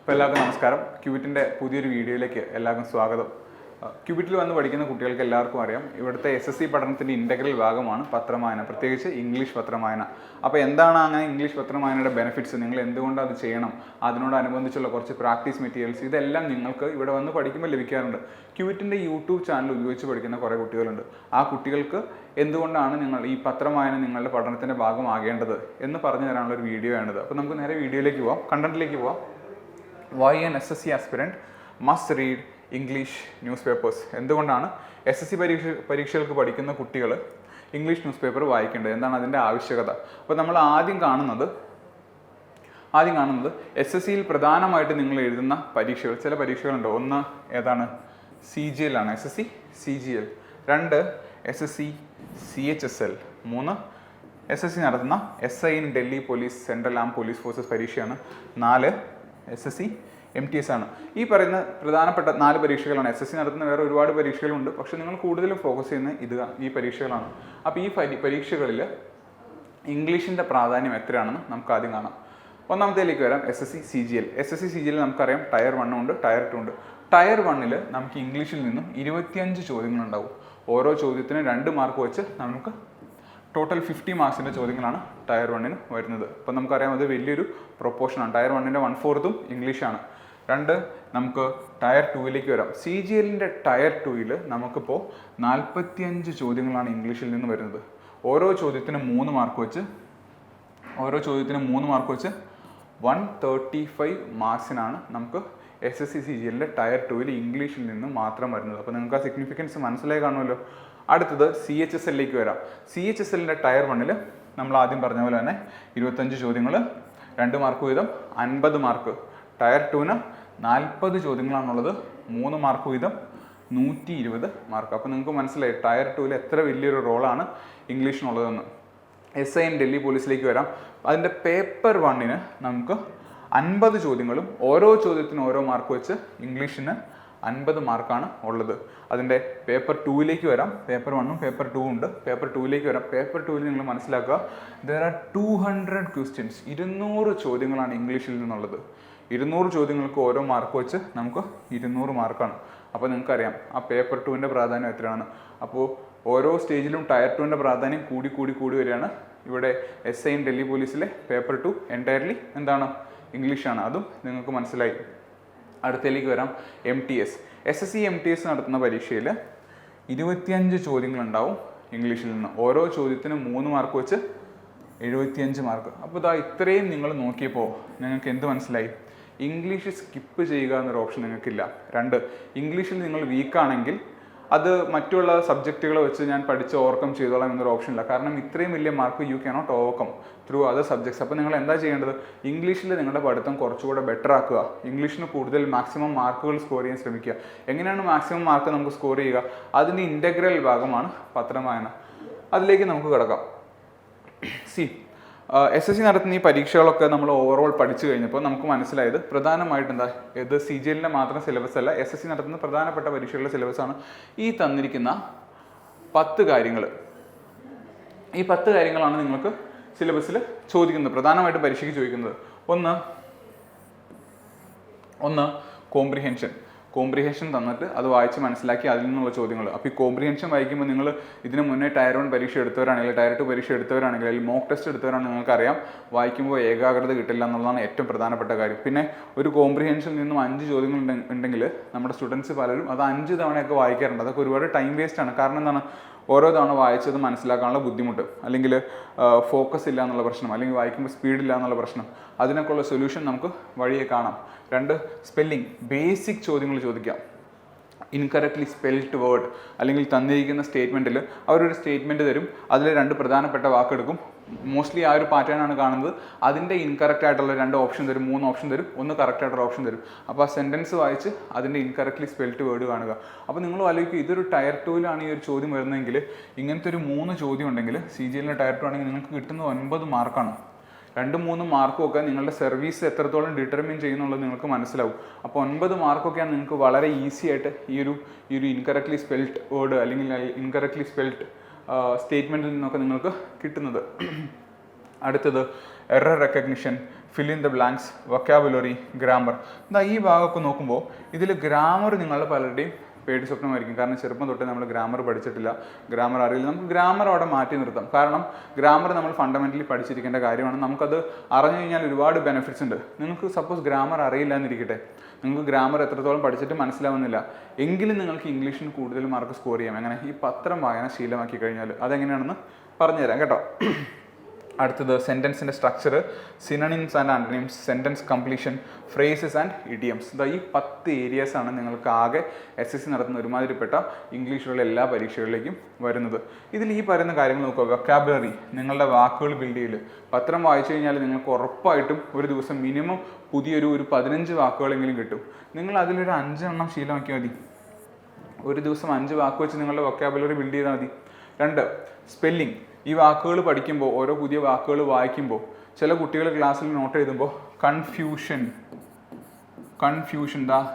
അപ്പോൾ എല്ലാവർക്കും നമസ്കാരം. ക്യൂബിറ്റിൻ്റെ പുതിയൊരു വീഡിയോയിലേക്ക് എല്ലാവർക്കും സ്വാഗതം. ക്യൂബിറ്റിൽ വന്ന് പഠിക്കുന്ന കുട്ടികൾക്ക് എല്ലാവർക്കും അറിയാം, ഇവിടുത്തെ SSC പഠനത്തിൻ്റെ ഇൻ്റഗ്രൽ ഭാഗമാണ് പത്രവായന, പ്രത്യേകിച്ച് ഇംഗ്ലീഷ് പത്രവായന. അപ്പോൾ എന്താണ് അങ്ങനെ ഇംഗ്ലീഷ് പത്രവായനയുടെ ബെനിഫിറ്റ്സ്, നിങ്ങൾ എന്തുകൊണ്ട് അത് ചെയ്യണം, അതിനോടനുബന്ധിച്ചുള്ള കുറച്ച് പ്രാക്ടീസ് മെറ്റീരിയൽസ്, ഇതെല്ലാം നിങ്ങൾക്ക് ഇവിടെ വന്ന് പഠിക്കുമ്പോൾ ലഭിക്കാറുണ്ട്. ക്യൂബിറ്റിൻ്റെ യൂട്യൂബ് ചാനൽ ഉപയോഗിച്ച് പഠിക്കുന്ന കുറേ കുട്ടികളുണ്ട്. ആ കുട്ടികൾക്ക് എന്തുകൊണ്ടാണ് നിങ്ങൾ ഈ പത്രവായന നിങ്ങളുടെ പഠനത്തിൻ്റെ ഭാഗമാകേണ്ടത് എന്ന് പറഞ്ഞു തരാനുള്ള ഒരു വീഡിയോ ആണിത്. അപ്പോൾ നമുക്ക് നേരെ വീഡിയോയിലേക്ക് പോവാം, കണ്ടന്റിലേക്ക് പോവാം. Why an SSC aspirant must read English news papers. എന്തുകൊണ്ടാണ് SSC പരീക്ഷകൾക്ക് പഠിക്കുന്ന കുട്ടികൾ ഇംഗ്ലീഷ് ന്യൂസ് പേപ്പർ വായിക്കേണ്ടത്, എന്താണ് അതിൻ്റെ ആവശ്യകത? അപ്പോൾ നമ്മൾ ആദ്യം കാണുന്നത് SSCയിൽ പ്രധാനമായിട്ട് നിങ്ങൾ എഴുതുന്ന പരീക്ഷകൾ, ചില പരീക്ഷകളുണ്ട്. ഒന്ന് ഏതാണ്? CGL ആണ്, SSC CGL. 2 SSC CHSL. 3 SSC നടത്തുന്ന SI in Delhi police central ആം പോലീസ് ഫോഴ്സസ് പരീക്ഷയാണ്. 4 SSC MTS ആണ്. ഈ പറയുന്ന പ്രധാനപ്പെട്ട 4 പരീക്ഷകളാണ്. SSC നടത്തുന്ന വേറെ ഒരുപാട് പരീക്ഷകളുണ്ട്, പക്ഷെ നിങ്ങൾ കൂടുതലും ഫോക്കസ് ചെയ്യുന്ന ഈ പരീക്ഷകളാണ്. അപ്പോൾ ഈ പരീക്ഷകളിൽ ഇംഗ്ലീഷിൻ്റെ പ്രാധാന്യം എത്രയാണെന്ന് നമുക്ക് ആദ്യം കാണാം. ഒന്നാമത്തേലേക്ക് വരാം, SSC CGL. SSC CGL നമുക്കറിയാം ടയർ 1 ഉണ്ട്, ടയർ 2 ഉണ്ട്. ടയർ 1 നമുക്ക് ഇംഗ്ലീഷിൽ നിന്നും 25 ചോദ്യങ്ങളുണ്ടാവും. ഓരോ ചോദ്യത്തിന് 2 മാർക്ക് വെച്ച് നമുക്ക് ടോട്ടൽ 50 മാർക്സിൻ്റെ ചോദ്യങ്ങളാണ് ടയർ 1 വരുന്നത്. അപ്പോൾ നമുക്കറിയാം അത് വലിയൊരു പ്രൊപ്പോർഷനാണ്. ടയർ 1 1/4 ഇംഗ്ലീഷാണ്. 2 നമുക്ക് ടയർ 2ലേക്ക് വരാം. CGLൻ്റെ ടയർ 2 നമുക്കിപ്പോൾ 45 ചോദ്യങ്ങളാണ് ഇംഗ്ലീഷിൽ നിന്ന് വരുന്നത്. ഓരോ ചോദ്യത്തിന് 3 മാർക്ക് വെച്ച് 135 മാർക്സിനാണ് നമുക്ക് SSC CGLൻ്റെ ടയർ 2 ഇംഗ്ലീഷിൽ നിന്ന് മാത്രം വരുന്നത്. അപ്പോൾ നിങ്ങൾക്ക് ആ സിഗ്നിഫിക്കൻസ് മനസ്സിലായി കാണുമല്ലോ. അടുത്തത് CHSLലേക്ക് വരാം. CHSLൻ്റെ ടയർ 1 നമ്മൾ ആദ്യം പറഞ്ഞ പോലെ തന്നെ 25 ചോദ്യങ്ങൾ, 2 മാർക്ക് വീതം 50 മാർക്ക്. ടയർ 2 40 ചോദ്യങ്ങളാണുള്ളത്, 3 മാർക്ക് വീതം 120 മാർക്ക്. അപ്പോൾ നിങ്ങൾക്ക് മനസ്സിലായി ടയർ 2 എത്ര വലിയൊരു റോളാണ് ഇംഗ്ലീഷിനുള്ളതെന്ന്. SI ഇൻ ഡൽഹി പോലീസിലേക്ക് വരാം. അതിൻ്റെ പേപ്പർ 1 നമുക്ക് 50 ചോദ്യങ്ങളും ഓരോ ചോദ്യത്തിനും ഓരോ മാർക്ക് വെച്ച് ഇംഗ്ലീഷിന് 50 മാർക്കാണ് ഉള്ളത്. അതിൻ്റെ പേപ്പർ 2ലേക്ക് വരാം. പേപ്പർ 1ഉം പേപ്പർ 2 ഉണ്ട്. പേപ്പർ 2ലേക്ക് വരാം. പേപ്പർ 2 നിങ്ങൾ മനസ്സിലാക്കുക, ദർ ആർ 200 ക്വസ്റ്റ്യൻസ്. 200 ചോദ്യങ്ങളാണ് ഇംഗ്ലീഷിൽ നിന്നുള്ളത്. 200 ചോദ്യങ്ങൾക്ക് ഓരോ മാർക്ക് വെച്ച് നമുക്ക് 200 മാർക്കാണ്. അപ്പോൾ നിങ്ങൾക്കറിയാം ആ പേപ്പർ 2ൻ്റെ പ്രാധാന്യം എത്രയാണ്. അപ്പോൾ ഓരോ സ്റ്റേജിലും ടയർ 2ൻ്റെ പ്രാധാന്യം കൂടി വരികയാണ്. ഇവിടെ SI ഇൻ ഡൽഹി പോലീസിലെ പേപ്പർ 2 എൻറ്റയർലി എന്താണ്? ഇംഗ്ലീഷാണ്. അതും നിങ്ങൾക്ക് മനസ്സിലായി. അടുത്തതിലേക്ക് വരാം, MTS. SSC MTS നടത്തുന്ന പരീക്ഷയിൽ 25 ചോദ്യങ്ങളുണ്ടാവും ഇംഗ്ലീഷിൽ നിന്ന്. ഓരോ ചോദ്യത്തിനും 3 മാർക്ക് വെച്ച് 75 മാർക്ക്. അപ്പോൾ ഇത്രയും നിങ്ങൾ നോക്കിയപ്പോൾ നിങ്ങൾക്ക് എന്ത് മനസ്സിലായി? ഇംഗ്ലീഷ് സ്കിപ്പ് ചെയ്യുക എന്നൊരു ഓപ്ഷൻ നിങ്ങൾക്കില്ല. 2 ഇംഗ്ലീഷിൽ നിങ്ങൾ വീക്കാണെങ്കിൽ അത് മറ്റുള്ള സബ്ജക്റ്റുകൾ വെച്ച് ഞാൻ പഠിച്ച് ഓവർകം ചെയ്തോളാം എന്നൊരു ഓപ്ഷൻ ഇല്ല. കാരണം ഇത്രയും വലിയ mark you cannot overcome through other subjects. അപ്പോൾ നിങ്ങൾ എന്താ ചെയ്യേണ്ടത്? ഇംഗ്ലീഷിൽ നിങ്ങളുടെ പഠിത്തം കുറച്ചുകൂടെ ബെറ്റർ ആക്കുക. ഇംഗ്ലീഷിന് കൂടുതൽ മാക്സിമം മാർക്കുകൾ സ്കോർ ചെയ്യാൻ ശ്രമിക്കുക. എങ്ങനെയാണ് മാക്സിമം മാർക്ക് നമുക്ക് സ്കോർ ചെയ്യുക? അതിൻ്റെ ഇൻ്റഗ്രൽ ഭാഗമാണ് പത്രവായന. അതിലേക്ക് നമുക്ക് കിടക്കാം. SSC നടത്തുന്ന ഈ പരീക്ഷകളൊക്കെ നമ്മൾ ഓവറോൾ പഠിച്ചു കഴിഞ്ഞപ്പോൾ നമുക്ക് മനസ്സിലായത് പ്രധാനമായിട്ട് എന്താ, ഇത് CGLൻ്റെ മാത്രം സിലബസ് അല്ല, SSC നടത്തുന്ന പ്രധാനപ്പെട്ട പരീക്ഷകളുടെ സിലബസാണ്. ഈ തന്നിരിക്കുന്ന 10 കാര്യങ്ങൾ, ഈ 10 കാര്യങ്ങളാണ് നിങ്ങൾക്ക് സിലബസിൽ ചോദിക്കുന്നത്, പ്രധാനമായിട്ടും പരീക്ഷയ്ക്ക് ചോദിക്കുന്നത്. ഒന്ന് കോംപ്രിഹെൻഷൻ തന്നിട്ട് അത് വായിച്ച് മനസ്സിലാക്കി അതിൽ നിന്നുള്ള ചോദ്യങ്ങൾ. അപ്പോൾ ഈ കോംപ്രിഹെൻഷൻ വായിക്കുമ്പോൾ നിങ്ങൾ ഇതിന് മുന്നേ ടയർ 1 പരീക്ഷ എടുത്തവരാണെങ്കിൽ, ടയർ 2 പരീക്ഷ എടുത്തവരാണെങ്കിൽ, അല്ലെങ്കിൽ മോക്ക് ടെസ്റ്റ് എടുത്തവരാണെങ്കിൽ നിങ്ങൾക്കറിയാം വായിക്കുമ്പോൾ ഏകാഗ്രത കിട്ടില്ല എന്നുള്ളതാണ് ഏറ്റവും പ്രധാനപ്പെട്ട കാര്യം. പിന്നെ ഒരു കോംപ്രിഹെൻഷനിൽ നിന്നും 5 ചോദ്യങ്ങൾ ഉണ്ടെങ്കിൽ നമ്മുടെ സ്റ്റുഡൻസ് പലരും അത് 5 തവണയൊക്കെ വായിക്കാറുണ്ട്. അതൊക്കെ ഒരുപാട് ടൈം വേസ്റ്റ് ആണ്. കാരണം എന്താണ്? ഓരോ തവണ വായിച്ചത് മനസ്സിലാക്കാനുള്ള ബുദ്ധിമുട്ട്, അല്ലെങ്കിൽ ഫോക്കസ് ഇല്ല എന്നുള്ള പ്രശ്നം, അല്ലെങ്കിൽ വായിക്കുമ്പോൾ സ്പീഡില്ല എന്നുള്ള പ്രശ്നം. അതിനൊക്കെയുള്ള സൊല്യൂഷൻ നമുക്ക് വഴിയെ കാണാം. 2 സ്പെല്ലിംഗ്, ബേസിക് ചോദ്യങ്ങൾ ചോദിക്കാം. ഇൻകറക്റ്റ്ലി സ്പെൽഡ് വേർഡ്, അല്ലെങ്കിൽ തന്നിരിക്കുന്ന സ്റ്റേറ്റ്മെൻറ്റിൽ അവരൊരു സ്റ്റേറ്റ്മെൻറ്റ് തരും, അതിൽ 2 പ്രധാനപ്പെട്ട വാക്കെടുക്കും. മോസ്റ്റ്ലി ആ ഒരു പാറ്റേൺ ആണ് കാണുന്നത്. അതിൻ്റെ ഇൻകറക്റ്റ് ആയിട്ടുള്ള 2 ഓപ്ഷൻ തരും, 3 ഓപ്ഷൻ തരും, 1 കറക്റ്റ് ആയിട്ടുള്ള ഓപ്ഷൻ തരും. അപ്പോൾ ആ സെൻറ്റൻസ് വായിച്ച് അതിൻ്റെ ഇൻകറക്റ്റ്ലി സ്പെൽഡ് വേർഡ് കാണുക. അപ്പോൾ നിങ്ങൾ ആലോചിക്കുക, ഇതൊരു ടയർ 2ലാണ് ഈ ഒരു ചോദ്യം വരുന്നതെങ്കിൽ, ഇങ്ങനത്തെ ഒരു 3 ചോദ്യം ഉണ്ടെങ്കിൽ CGLൻ്റെ ടയർ 2 ആണെങ്കിൽ നിങ്ങൾക്ക് കിട്ടുന്നത് 9 മാർക്കാണ്. 2-3 മാർക്കൊക്കെ നിങ്ങളുടെ സർവീസ് എത്രത്തോളം ഡിറ്റർമിൻ ചെയ്യുന്നുള്ളത് നിങ്ങൾക്ക് മനസ്സിലാവും. അപ്പോൾ 9 മാർക്കൊക്കെയാണ് നിങ്ങൾക്ക് വളരെ ഈസി ആയിട്ട് ഈ ഒരു ഇൻകറക്റ്റ്ലി സ്പെൽഡ് വേർഡ് അല്ലെങ്കിൽ ഇൻകറക്റ്റ്ലി സ്പെൽഡ് സ്റ്റേറ്റ്മെൻറ്റിൽ നിന്നൊക്കെ നിങ്ങൾക്ക് കിട്ടുന്നത്. അടുത്തത് error recognition, fill in the blanks, vocabulary, grammar. എന്താ ഈ ഭാഗമൊക്കെ നോക്കുമ്പോൾ ഇതിൽ ഗ്രാമർ നിങ്ങളുടെ പലരുടെയും പേടി സ്വപ്നമായിരിക്കും. കാരണം ചെറുപ്പം തൊട്ടേ നമ്മൾ ഗ്രാമർ പഠിച്ചിട്ടില്ല, ഗ്രാമർ അറിയില്ല. നമുക്ക് ഗ്രാമർ അവിടെ മാറ്റി നിർത്താം. കാരണം ഗ്രാമർ നമ്മൾ ഫണ്ടമെൻ്റലി പഠിച്ചിരിക്കേണ്ട കാര്യമാണ്. നമുക്കത് അറിഞ്ഞു കഴിഞ്ഞാൽ ഒരുപാട് ബെനിഫിറ്റ്സ് ഉണ്ട്. നിങ്ങൾക്ക് സപ്പോസ് ഗ്രാമർ അറിയില്ല എന്നിരിക്കട്ടെ, നിങ്ങൾക്ക് ഗ്രാമർ എത്രത്തോളം പഠിച്ചിട്ട് മനസ്സിലാവുന്നില്ല എങ്കിലും നിങ്ങൾക്ക് ഇംഗ്ലീഷിന് കൂടുതൽ മാർക്ക് സ്കോർ ചെയ്യാം. എങ്ങനെ? ഈ പത്രം വായന ശീലമാക്കി കഴിഞ്ഞാൽ. അതെങ്ങനെയാണെന്ന് പറഞ്ഞുതരാം കേട്ടോ. അടുത്തത് സെൻറ്റൻസിൻ്റെ structure, synonyms and antonyms, sentence completion, phrases and idioms. ഈ 10 ഏരിയാസാണ് നിങ്ങൾക്ക് ആകെ SSC നടത്തുന്ന ഒരുമാതിരിപ്പെട്ട ഇംഗ്ലീഷിലുള്ള എല്ലാ പരീക്ഷകളിലേക്കും വരുന്നത്. ഇതിൽ ഈ പറയുന്ന കാര്യങ്ങൾ നോക്കുക. വൊക്കാബുലറി, നിങ്ങളുടെ വാക്കുകൾ ബിൽഡ് ചെയ്യൽ. പത്രം വായിച്ചു കഴിഞ്ഞാൽ നിങ്ങൾക്ക് ഉറപ്പായിട്ടും ഒരു ദിവസം മിനിമം പുതിയൊരു 15 വാക്കുകളെങ്കിലും കിട്ടും. നിങ്ങൾ അതിലൊരു 5 എണ്ണം ശീലമാക്കിയാൽ മതി. ഒരു ദിവസം 5 വാക്ക് വെച്ച് നിങ്ങളുടെ വൊക്കാബുലറി ബിൽഡ് ചെയ്താൽ മതി. 2, സ്പെല്ലിംഗ്. ഈ വാക്കുകൾ പഠിക്കുമ്പോൾ, ഓരോ പുതിയ വാക്കുകൾ വായിക്കുമ്പോൾ, ചില കുട്ടികൾ ക്ലാസ്സിൽ നോട്ട് എഴുതുമ്പോൾ കൺഫ്യൂഷൻ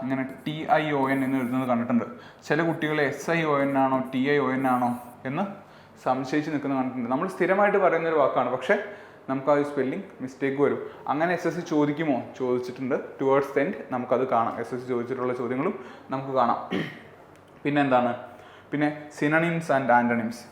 ഇങ്ങനെ TION എന്ന് എഴുതുന്നത് കണ്ടിട്ടുണ്ട്. ചില കുട്ടികൾ SION ആണോ TION ആണോ എന്ന് സംശയിച്ച് നിൽക്കുന്നത് കണ്ടിട്ടുണ്ട്. നമ്മൾ സ്ഥിരമായിട്ട് പറയുന്നൊരു വാക്കാണ്, പക്ഷേ നമുക്ക് ആ സ്പെല്ലിംഗ് മിസ്റ്റേക്ക് വരും. അങ്ങനെ SSC ചോദിക്കുമോ? ചോദിച്ചിട്ടുണ്ട്. ടുവേർഡ്സ് ദ എൻഡ് നമുക്കത് കാണാം. SSC ചോദിച്ചിട്ടുള്ള ചോദ്യങ്ങളും നമുക്ക് കാണാം. പിന്നെ സിനണിംസ് ആൻഡ് ആൻറ്റണിംസ്.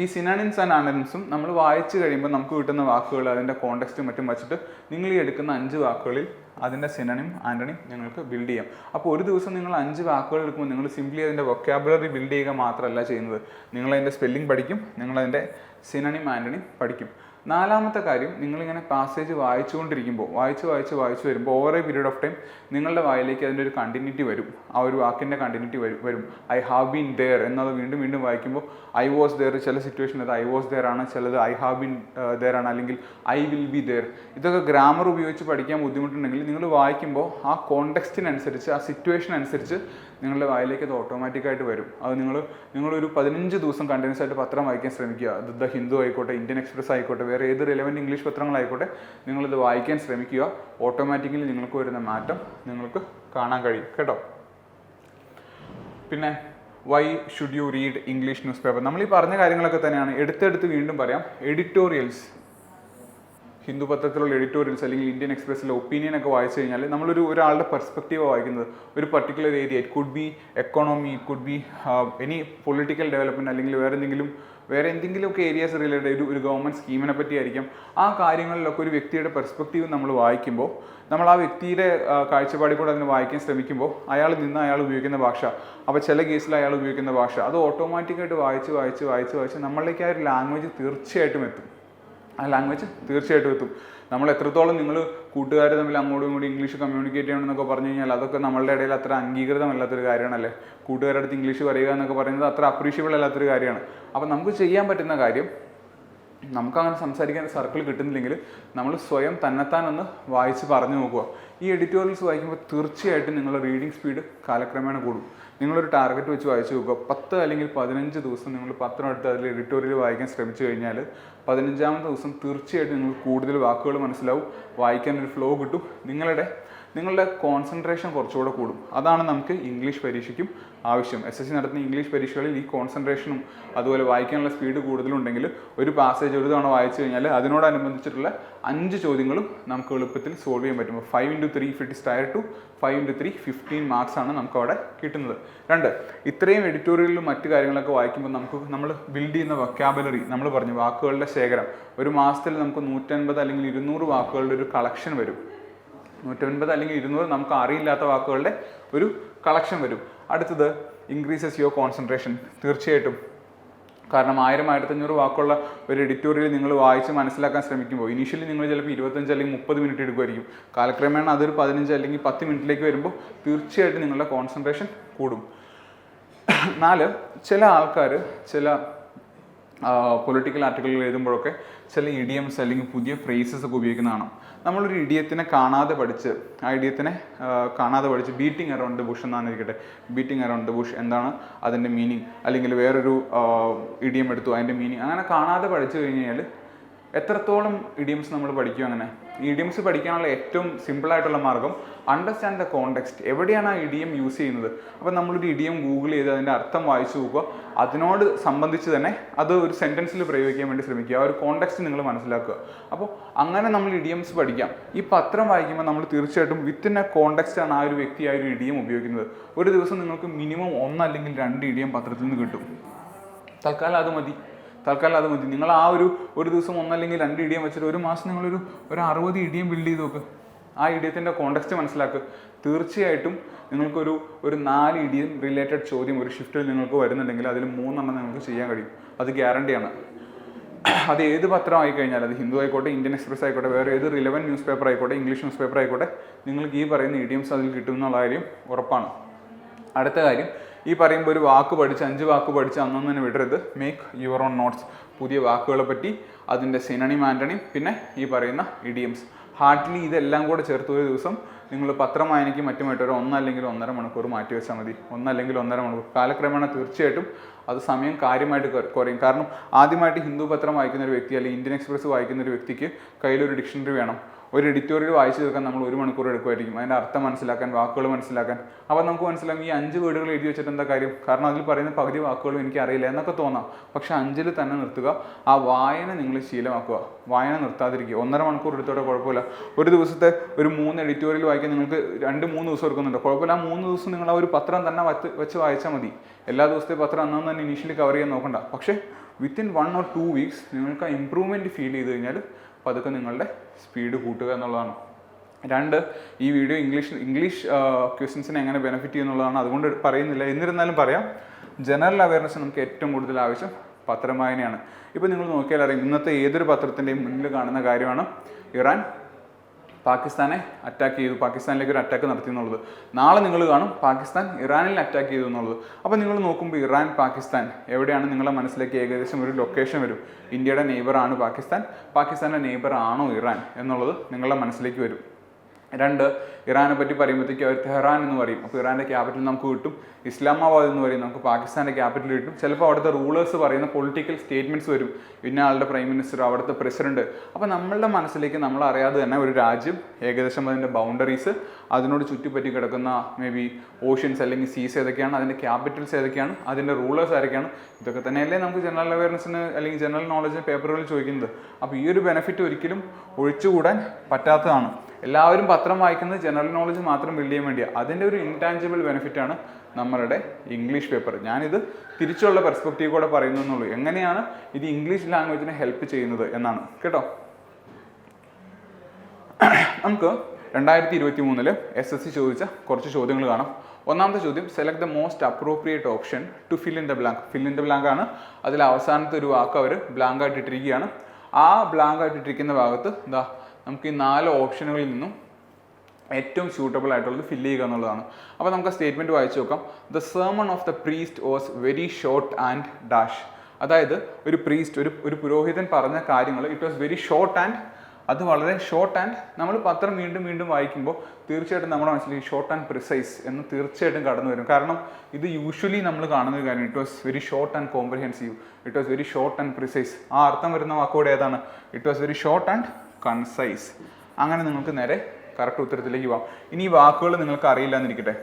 ഈ സിനണിംസ് ആൻഡ് ആൻറ്റണിംസും നമ്മൾ വായിച്ചു കഴിയുമ്പോൾ നമുക്ക് കിട്ടുന്ന വാക്കുകൾ അതിൻ്റെ കോണ്ടെക്സ്റ്റും മറ്റും വച്ചിട്ട് നിങ്ങൾ ഈ എടുക്കുന്ന 5 വാക്കുകളിൽ അതിൻ്റെ സിനണിം ആൻറ്റണിം നിങ്ങൾക്ക് ബിൽഡ് ചെയ്യാം. അപ്പോൾ ഒരു ദിവസം നിങ്ങൾ 5 വാക്കുകൾ എടുക്കുമ്പോൾ നിങ്ങൾ സിംപ്ലി അതിൻ്റെ വൊക്കാബുലറി ബിൽഡ് ചെയ്യുക മാത്രമല്ല ചെയ്യുന്നത്, നിങ്ങളതിൻ്റെ സ്പെല്ലിംഗ് പഠിക്കും, നിങ്ങളതിൻ്റെ സിനണിം ആൻറ്റണിം പഠിക്കും. 4ാമത്തെ കാര്യം, നിങ്ങളിങ്ങനെ പാസേജ് വായിച്ചുകൊണ്ടിരിക്കുമ്പോൾ വായിച്ച് വരുമ്പോൾ over A period of time നിങ്ങളുടെ വായിലേക്ക് അതിൻ്റെ ഒരു കണ്ടിന്യൂറ്റി വരും. ആ ഒരു വാക്കിൻ്റെ കണ്ടിന്യൂറ്റി വരും. ഐ ഹാവ് ബീൻ ദെയർ എന്നത് വീണ്ടും വായിക്കുമ്പോൾ ഐ വാസ് ദെയർ, ചില സിറ്റുവേഷൻ അത് ഐ വാസ് ദെയർ ആണ്, ചിലത് ഐ ഹാവ് ബീൻ ദെയർ ആണ്, അല്ലെങ്കിൽ ഐ വിൽ ബി ദെയർ. ഇതൊക്കെ ഗ്രാമർ ഉപയോഗിച്ച് പഠിക്കാൻ ബുദ്ധിമുട്ടുണ്ടെങ്കിൽ നിങ്ങൾ വായിക്കുമ്പോൾ ആ കോണ്ടെക്സ്റ്റിനനുസരിച്ച്, ആ സിറ്റുവേഷൻ അനുസരിച്ച് നിങ്ങളുടെ വായിലേക്ക് അത് ഓട്ടോമാറ്റിക്കായിട്ട് വരും. അത് നിങ്ങളൊരു 15 ദിവസം കണ്ടിന്യൂസ് ആയിട്ട് പത്രം വായിക്കാൻ ശ്രമിക്കുക. അത് ദ ഹിന്ദു ആയിക്കോട്ടെ, ഇന്ത്യൻ എക്സ്പ്രസ് ആയിക്കോട്ടെ, വേറെ ഏത് റിലവൻറ്റ് ഇംഗ്ലീഷ് പത്രങ്ങളായിക്കോട്ടെ, നിങ്ങളിത് വായിക്കാൻ ശ്രമിക്കുക. ഓട്ടോമാറ്റിക്കലി നിങ്ങൾക്ക് വരുന്ന മാറ്റം നിങ്ങൾക്ക് കാണാൻ കഴിയും കേട്ടോ. പിന്നെ why should you read English news paper? നമ്മൾ ഈ പറഞ്ഞ കാര്യങ്ങളൊക്കെ തന്നെയാണ്. എടുത്തെടുത്ത് വീണ്ടും പറയാം. എഡിറ്റോറിയൽസ്, ഹിന്ദു പത്രത്തിലുള്ള എഡിറ്റോറിയൽസ് അല്ലെങ്കിൽ ഇന്ത്യൻ എക്സ്പ്രസ്സിലെ ഒപ്പീനിയൻ ഒക്കെ വായിച്ചു കഴിഞ്ഞാൽ ഒരാളുടെ പെർസ്പെക്റ്റീവ് വായിക്കുന്നത്. ഒരു particular area, it could be economy, it could be any political development, അല്ലെങ്കിൽ വേറെ എന്തെങ്കിലുമൊക്കെ ഏരിയാസ് റിലേറ്റഡ് ഒരു ഗവൺമെൻറ് സ്കീമിനെ പറ്റി ആയിരിക്കും. ആ കാര്യങ്ങളിലൊക്കെ ഒരു വ്യക്തിയുടെ പെർസ്പെക്റ്റീവ് നമ്മൾ വായിക്കുമ്പോൾ, നമ്മൾ ആ വ്യക്തിയുടെ കാഴ്ചപ്പാടിൽ കൂടെ അതിന് വായിക്കാൻ ശ്രമിക്കുമ്പോൾ അയാൾ ഉപയോഗിക്കുന്ന ഭാഷ, അപ്പോൾ ചില കേസിൽ അയാൾ ഉപയോഗിക്കുന്ന ഭാഷ, അത് ഓട്ടോമാറ്റിക്കായിട്ട് വായിച്ച് നമ്മളിലേക്ക് ആ ഒരു ലാംഗ്വേജ് തീർച്ചയായിട്ടും എത്തും. നമ്മൾ എത്രത്തോളം നിങ്ങൾ കൂട്ടുകാർ തമ്മിൽ അങ്ങോട്ടും ഇങ്ങോട്ടും ഇംഗ്ലീഷ് കമ്മ്യൂണിക്കേറ്റ് ചെയ്യണമെന്നൊക്കെ പറഞ്ഞു കഴിഞ്ഞാൽ അതൊക്കെ നമ്മളുടെ ഇടയിൽ അത്ര അംഗീകൃതമല്ലാത്തൊരു കാര്യമാണല്ലേ. കൂട്ടുകാരുടെ അടുത്ത് ഇംഗ്ലീഷ് പറയുക എന്നൊക്കെ പറയുന്നത് അത്ര അപ്രീഷിയബിൾ അല്ലാത്തൊരു കാര്യമാണ്. അപ്പോൾ നമുക്ക് ചെയ്യാൻ പറ്റുന്ന കാര്യം, നമുക്കങ്ങനെ സംസാരിക്കാൻ സർക്കിൾ കിട്ടുന്നില്ലെങ്കിൽ നമ്മൾ സ്വയം തന്നെത്താനൊന്ന് വായിച്ച് പറഞ്ഞു നോക്കുക. ഈ എഡിറ്റോറിയൽസ് വായിക്കുമ്പോൾ തീർച്ചയായിട്ടും നിങ്ങളുടെ റീഡിംഗ് സ്പീഡ് കാലക്രമേണ കൂടും. നിങ്ങളൊരു ടാർഗറ്റ് വെച്ച് വായിച്ച് നോക്കുക. 10 അല്ലെങ്കിൽ 15 ദിവസം നിങ്ങൾ പത്രം എടുത്ത് അതിൽ എഡിറ്റോറിയൽ വായിക്കാൻ ശ്രമിച്ചു കഴിഞ്ഞാൽ 15ാമത്തെ ദിവസം തീർച്ചയായിട്ടും നിങ്ങൾക്ക് കൂടുതൽ വാക്കുകൾ മനസ്സിലാവും, വായിക്കാനൊരു ഫ്ലോ കിട്ടും, നിങ്ങളുടെ കോൺസെൻട്രേഷൻ കുറച്ചുകൂടെ കൂടും. അതാണ് നമുക്ക് ഇംഗ്ലീഷ് പരീക്ഷയ്ക്കും ആവശ്യം. SSC നടത്തുന്ന ഇംഗ്ലീഷ് പരീക്ഷകളിൽ ഈ കോൺസെൻട്രേഷനും അതുപോലെ വായിക്കാനുള്ള സ്പീഡ് കൂടുതലുണ്ടെങ്കിൽ ഒരു പാസേജ് ഒരു തവണ വായിച്ചു കഴിഞ്ഞാൽ അതിനോടനുബന്ധിച്ചിട്ടുള്ള 5 ചോദ്യങ്ങളും നമുക്ക് എളുപ്പത്തിൽ സോൾവ് ചെയ്യാൻ പറ്റും. 5x3 if it is tier 2, 5x3 15 marks ആണ് നമുക്ക് അവിടെ കിട്ടുന്നത്. 2, ഇത്രയും എഡിറ്റോറിയലിലും മറ്റു കാര്യങ്ങളൊക്കെ വായിക്കുമ്പോൾ നമ്മൾ ബിൽഡ് ചെയ്യുന്ന വൊക്കാബുലറി, നമ്മൾ പറഞ്ഞു വാക്കുകളുടെ ശേഖരം, ഒരു മാസത്തിൽ നമുക്ക് 150 അല്ലെങ്കിൽ 200 വാക്കുകളുടെ ഒരു കളക്ഷൻ വരും. 150 അല്ലെങ്കിൽ 200 നമുക്ക് അറിയില്ലാത്ത വാക്കുകളുടെ ഒരു കളക്ഷൻ വരും. അടുത്തത് ഇൻക്രീസസ് യുവർ കോൺസെൻട്രേഷൻ. തീർച്ചയായിട്ടും, കാരണം 1000-1500 വാക്കുള്ള ഒരു എഡിറ്റോറിയൽ നിങ്ങൾ വായിച്ച് മനസ്സിലാക്കാൻ ശ്രമിക്കുമ്പോൾ ഇനീഷ്യലി നിങ്ങൾ ചിലപ്പോൾ 25 അല്ലെങ്കിൽ 30 മിനിറ്റ് എടുക്കുമായിരിക്കും. കാലക്രമേണ അതൊരു 15 അല്ലെങ്കിൽ 10 മിനിറ്റിലേക്ക് വരുമ്പോൾ തീർച്ചയായിട്ടും നിങ്ങളുടെ കോൺസെൻട്രേഷൻ കൂടും. 4, ചില ആൾക്കാർ ചില പൊളിറ്റിക്കൽ ആർട്ടിക്കിളുകൾ എഴുതുമ്പോഴൊക്കെ ചില ഇഡിയംസ് അല്ലെങ്കിൽ പുതിയ ഫ്രേസസ് ഒക്കെ ഉപയോഗിക്കുന്നതാണ്. നമ്മളൊരു ഇഡിയത്തിനെ കാണാതെ പഠിച്ച് ബീറ്റിംഗ് അറൗണ്ട് ദ ബുഷ് എന്നാണ് ഇരിക്കട്ടെ. ബീറ്റിംഗ് അറൗണ്ട് ദ ബുഷ് എന്താണ് അതിൻ്റെ മീനിങ്, അല്ലെങ്കിൽ വേറൊരു ഇഡിയം എടുത്തു അതിൻ്റെ മീനിങ്, അങ്ങനെ കാണാതെ പഠിച്ചു കഴിഞ്ഞാൽ എത്രത്തോളം ഇഡിയംസ് നമ്മൾ പഠിക്കും? അങ്ങനെ ഇഡിയംസ് പഠിക്കാനുള്ള ഏറ്റവും സിമ്പിളായിട്ടുള്ള മാർഗ്ഗം അണ്ടർസ്റ്റാൻഡ് ദ കോണ്ടെക്സ്റ്റ്. എവിടെയാണ് ആ ഇഡിയം യൂസ് ചെയ്യുന്നത്. അപ്പോൾ നമ്മളൊരു ഇഡിയം ഗൂഗിൾ ചെയ്ത് അതിൻ്റെ അർത്ഥം വായിച്ചു നോക്കുക, അതിനോട് സംബന്ധിച്ച് തന്നെ അത് ഒരു സെൻറ്റൻസിൽ പ്രയോഗിക്കാൻ വേണ്ടി ശ്രമിക്കുക, ആ ഒരു കോണ്ടെക്സ്റ്റ് നിങ്ങൾ മനസ്സിലാക്കുക. അപ്പോൾ അങ്ങനെ നമ്മൾ ഇഡിയംസ് പഠിക്കാം. ഈ പത്രം വായിക്കുമ്പോൾ നമ്മൾ തീർച്ചയായിട്ടും വിത്തിൻ എ കോണ്ടെക്സ്റ്റ് ആണ് ആ ഒരു വ്യക്തി ആ ഒരു ഇഡിയം ഉപയോഗിക്കുന്നത്. ഒരു ദിവസം നിങ്ങൾക്ക് മിനിമം 1 അല്ലെങ്കിൽ 2 ഇഡിയം പത്രത്തിൽ നിന്ന് കിട്ടും. തൽക്കാലം അത് മതി. നിങ്ങൾ ആ ഒരു ദിവസം 1 അല്ലെങ്കിൽ 2 ഇഡിയം വെച്ചിട്ട് ഒരു മാസം നിങ്ങളൊരു 60 ഇഡിയം ബിൽഡ് ചെയ്ത് നോക്ക്. ആ ഇഡിയത്തിൻ്റെ കോണ്ടെക്സ്റ്റ് മനസ്സിലാക്കുക. തീർച്ചയായിട്ടും നിങ്ങൾക്കൊരു 4 ഇഡിയം റിലേറ്റഡ് ചോദ്യം ഒരു ഷിഫ്റ്റിൽ നിങ്ങൾക്ക് വരുന്നുണ്ടെങ്കിൽ അതിൽ 3 എണ്ണം നിങ്ങൾക്ക് ചെയ്യാൻ കഴിയും. അത് ഗ്യാരണ്ടിയാണ്. അത് ഏത് പത്രം ആയിക്കഴിഞ്ഞാൽ, അത് ഹിന്ദു ആയിക്കോട്ടെ, ഇന്ത്യൻ എക്സ്പ്രസ് ആയിക്കോട്ടെ, വേറെ ഏത് റിലവൻറ്റ് ന്യൂസ് പേപ്പർ ആയിക്കോട്ടെ, ഇംഗ്ലീഷ് ന്യൂസ് പേപ്പർ ആയിക്കോട്ടെ, നിങ്ങൾക്ക് ഈ പറയുന്ന ഇഡിയംസ് അതിൽ കിട്ടും എന്നുള്ള കാര്യം ഉറപ്പാണ്. അടുത്ത കാര്യം, ഈ പറയുമ്പോൾ ഒരു വാക്ക് പഠിച്ച് 5 വാക്ക് പഠിച്ച് അന്നൊന്നും തന്നെ വിടരുത്. Make your own notes. പുതിയ വാക്കുകളെ പറ്റി, അതിൻ്റെ സിനണിം ആൻ്റണിം, പിന്നെ ഈ പറയുന്ന ഇഡിയംസ്, ഹാർഡ്ലി ഇതെല്ലാം കൂടെ ചേർത്ത് ഒരു ദിവസം നിങ്ങൾ പത്രം വായനയ്ക്ക് മറ്റുമായിട്ട് ഒരു 1 അല്ലെങ്കിൽ 1.5 മണിക്കൂർ മാറ്റി വെച്ചാൽ മതി. 1 അല്ലെങ്കിൽ 1.5 മണിക്കൂർ. കാലക്രമേണ തീർച്ചയായിട്ടും അത് സമയം കാര്യമായിട്ട് കുറയും. കാരണം ആദ്യമായിട്ട് ഹിന്ദു പത്രം വായിക്കുന്ന ഒരു വ്യക്തി അല്ലെങ്കിൽ ഇന്ത്യൻ എക്സ്പ്രസ് വായിക്കുന്ന ഒരു വ്യക്തിക്ക് കയ്യിലൊരു ഡിക്ഷണറി വേണം. ഒരു എഡിറ്റോറിയൽ വായിച്ചു തീർക്കാൻ നമ്മൾ 1 മണിക്കൂർ എടുക്കുമായിരിക്കും, അതിൻ്റെ അർത്ഥം മനസ്സിലാക്കാൻ, വാക്കുകൾ മനസ്സിലാക്കാൻ. അപ്പോൾ നമുക്ക് മനസ്സിലാകും ഈ 5 വേർഡുകൾ എഴുതി വെച്ചിട്ട് എന്താ കാര്യം, കാരണം അതിൽ പറയുന്ന പകുതി വാക്കുകളും എനിക്ക് അറിയില്ല എന്നൊക്കെ തോന്നാം. പക്ഷേ 5-ൽ തന്നെ നിർത്തുക. ആ വായന നിങ്ങൾ ശീലമാക്കുക. വായന നിർത്താതിരിക്കുക. 1.5 മണിക്കൂർ എടുത്തോടെ കുഴപ്പമില്ല. ഒരു ദിവസത്തെ ഒരു 3 എഡിറ്റോറിയൽ വായിക്കാൻ നിങ്ങൾക്ക് 2-3 ദിവസം എടുക്കുന്നുണ്ട്, കുഴപ്പമില്ല. ആ 3 ദിവസം നിങ്ങൾ ആ ഒരു പത്രം തന്നെ വെച്ച് വായിച്ചാൽ മതി. എല്ലാ ദിവസത്തെ പത്രം അന്നു തന്നെ ഇനീഷ്യലി കവർ ചെയ്യാൻ നോക്കണ്ട. പക്ഷേ വിത്തിൻ 1 or 2 വീക്സ് നിങ്ങൾക്ക് ആ ഇമ്പ്രൂവ്മെൻറ്റ് ഫീൽ ചെയ്ത് കഴിഞ്ഞാൽ പതുക്കെ നിങ്ങളുടെ സ്പീഡ് കൂട്ടുക എന്നുള്ളതാണ്. 2, ഈ വീഡിയോ ഇംഗ്ലീഷ് ക്വസ്റ്റ്യൻസിനെ എങ്ങനെ ബെനിഫിറ്റ് ചെയ്യുന്നുള്ളതാണ്. അതുകൊണ്ട് പറയുന്നില്ല, എന്നിരുന്നാലും പറയാം. ജനറൽ അവയർനെസ് നമുക്ക് ഏറ്റവും കൂടുതൽ ആവശ്യം പത്രം വായനയാണ്. ഇപ്പോൾ നിങ്ങൾ നോക്കിയാൽ അറിയാം, ഇന്നത്തെ ഏതൊരു പത്രത്തിൻ്റെയും മുന്നിൽ കാണുന്ന കാര്യമാണ് ഇറാൻ പാകിസ്ഥാനെ അറ്റാക്ക് ചെയ്തു, പാകിസ്ഥാനിലേക്ക് ഒരു അറ്റാക്ക് നടത്തി എന്നുള്ളത്. നാളെ നിങ്ങൾ കാണും പാകിസ്ഥാൻ ഇറാനിൽ അറ്റാക്ക് ചെയ്തു എന്നുള്ളത്. അപ്പോൾ നിങ്ങൾ നോക്കുമ്പോൾ ഇറാൻ, പാകിസ്ഥാൻ എവിടെയാണ് നിങ്ങളുടെ മനസ്സിലേക്ക് ഏകദേശം ഒരു ലൊക്കേഷൻ വരും. ഇന്ത്യയുടെ നെയ്ബറാണ് പാകിസ്ഥാൻ, പാകിസ്ഥാൻ്റെ നെയ്ബർ ആണോ ഇറാൻ എന്നുള്ളത് നിങ്ങളുടെ മനസ്സിലേക്ക് വരും. 2, ഇറാനെ പറ്റി പറയുമ്പോഴത്തേക്ക് അവർ തെഹ്റാൻ എന്ന് പറയും. അപ്പോൾ ഇറാൻ്റെ ക്യാപിറ്റൽ നമുക്ക് കിട്ടും. ഇസ്ലാമാബാദ് എന്ന് പറയും, നമുക്ക് പാകിസ്ഥാൻ്റെ ക്യാപിറ്റൽ കിട്ടും. ചിലപ്പോൾ അവിടുത്തെ റൂളേഴ്സ് പറയുന്ന പൊളിറ്റിക്കൽ സ്റ്റേറ്റ്മെൻറ്റ്സ് വരും, ഇന്ന ആളുടെ പ്രൈം മിനിസ്റ്റർ, അവിടുത്തെ പ്രസിഡന്റ്. അപ്പോൾ നമ്മളുടെ മനസ്സിലേക്ക് നമ്മൾ അറിയാതെ തന്നെ ഒരു രാജ്യം, ഏകദേശം അതിൻ്റെ ബൗണ്ടറീസ്, അതിനോട് ചുറ്റിപ്പറ്റി കിടക്കുന്ന മേ ബി ഓഷ്യൻസ് അല്ലെങ്കിൽ സീസ് ഏതൊക്കെയാണ്, അതിൻ്റെ ക്യാപിറ്റൽസ് ഏതൊക്കെയാണ്, അതിൻ്റെ റൂളേഴ്സ് ആരൊക്കെയാണ്, ഇതൊക്കെ തന്നെയല്ലേ നമുക്ക് ജനറൽ അവയർനെസ്സിന് അല്ലെങ്കിൽ ജനറൽ നോളജിന് പേപ്പറുകളിൽ ചോദിക്കുന്നത്. അപ്പോൾ ഈ ഒരു ബെനിഫിറ്റ് ഒരിക്കലും ഒഴിച്ചുകൂടാൻ പറ്റാത്തതാണ്. എല്ലാവരും പത്രം വായിക്കുന്നത് ജനറൽ നോളജ് മാത്രം ബിൽഡ് ചെയ്യാൻ വേണ്ടിയാണ്. അതിൻ്റെ ഒരു ഇൻടാഞ്ചിബിൾ ബെനിഫിറ്റാണ് നമ്മളുടെ ഇംഗ്ലീഷ് പേപ്പർ. ഞാനിത് തിരിച്ചുള്ള പെർസ്പെക്റ്റീവ് കൂടെ പറയുന്നതെന്നുള്ളൂ. എങ്ങനെയാണ് ഇത് ഇംഗ്ലീഷ് ലാംഗ്വേജിനെ ഹെൽപ്പ് ചെയ്യുന്നത് എന്നാണ് കേട്ടോ. നമുക്ക് 2023 SSC ചോദിച്ച കുറച്ച് ചോദ്യങ്ങൾ കാണാം. ഒന്നാമത്തെ ചോദ്യം, select the most appropriate option to fill in the blank. Fill in the blank ആണ്. അതിൽ അവസാനത്തെ ഒരു വാക്ക് അവർ ബ്ലാങ്ക് ആയിട്ട് ഇട്ടിരിക്കുകയാണ്. ആ ബ്ലാങ്ക് ആയിട്ട് ഇട്ടിരിക്കുന്ന ഭാഗത്ത് എന്താ, നമുക്ക് ഈ 4 ഓപ്ഷനുകളിൽ നിന്നും ഏറ്റവും സ്യൂട്ടബിൾ ആയിട്ടുള്ളത് ഫില്ല് ചെയ്യുക എന്നുള്ളതാണ്. അപ്പോൾ നമുക്ക് ആ സ്റ്റേറ്റ്മെൻറ്റ് വായിച്ചു നോക്കാം. The sermon of the priest was very short and dash. അതായത് ഒരു പ്രീസ്റ്റ്, ഒരു പുരോഹിതൻ പറഞ്ഞ കാര്യങ്ങൾ it was very short and, അത് വളരെ ഷോർട്ട് ആൻഡ്, നമ്മൾ പത്രം വീണ്ടും വായിക്കുമ്പോൾ തീർച്ചയായിട്ടും നമ്മുടെ മനസ്സിലേക്ക് ഷോർട്ട് ആൻഡ് പ്രിസൈസ് എന്ന് തീർച്ചയായിട്ടും കടന്നു വരും. കാരണം ഇത് യൂഷ്വലി നമ്മൾ കാണുന്ന ഒരു കാര്യം. It was very short and comprehensive, it was very short and precise. ആ അർത്ഥം വരുന്ന വാക്കോടെ ഏതാണ്? It was very short and concise. അങ്ങനെ നിങ്ങൾക്ക് നേരെ കറക്റ്റ് ഉത്തരത്തിലേക്ക് പോകാം. ഇനി ഈ വാക്കുകൾ നിങ്ങൾക്ക് അറിയില്ല എന്നിരിക്കട്ടെ,